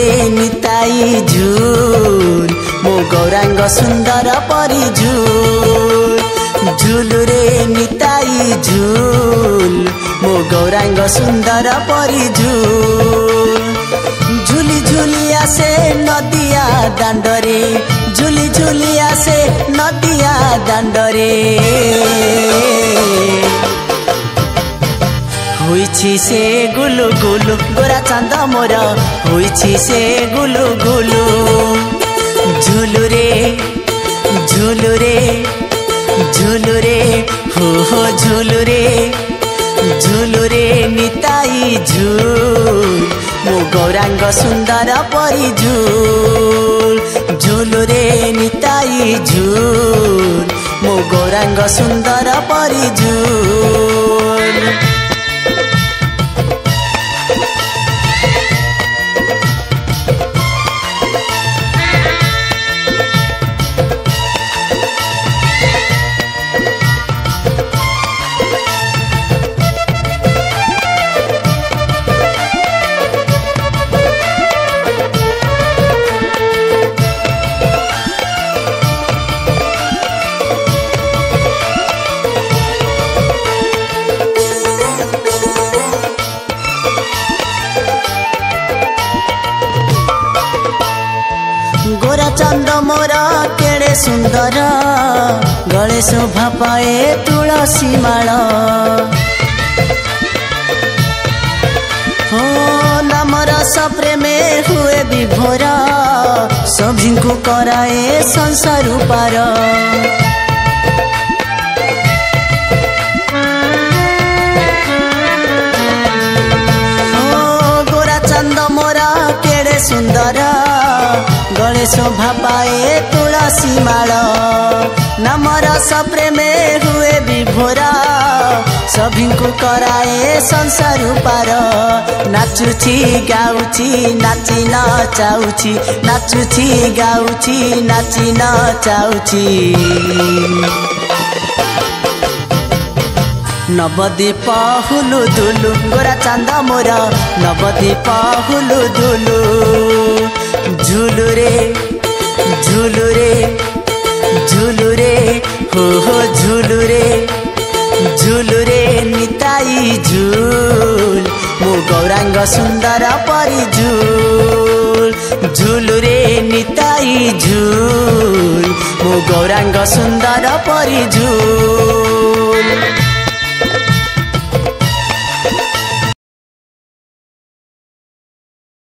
रे निताई झूल मो गौरांग सुंदर परी झूल झूल रे निताई झूल मो गौरांग सुंदर परी झूल झूली झूली आसे नदिया दांडरे झूली झूली आसे नदिया दांडरे होइछि से गुलु गुलु गोरा चांद मोर होइछि से गुलु गुलु झूलु रे झूलु रे झूलु रे हो झूलु रे निताई झूल मो गौरांग सुंदर परी झूल झूलु रे निताई झूल मो गौरांग सुंदर परी झूल गोरा चंद मोर केड़े सुंदर गले शोभा पाए तुलसी माल हो नाम रस प्रेमे हुए विभोर सभी को कराए संसार पार गोरा चंद मोर केड़े सुंदर गले शोभा पाए तुलसी माल नाम रस प्रेमे हुए विभोरा सभी को कराए संसार पार नाचुची गाउची नाची नचाउची नाचुची गाउची नाची नचाउची नवदीप हुलु धुलु गोरा चांद मोर नवदीप हुलु धुलु झूलु रे झूलु रे झूलु रे हो झूलु रे निताई झूल मो गौरांग सुंदर परी झूल झूलु रे निताई झूल मो गौरांग सुंदर परी झूल।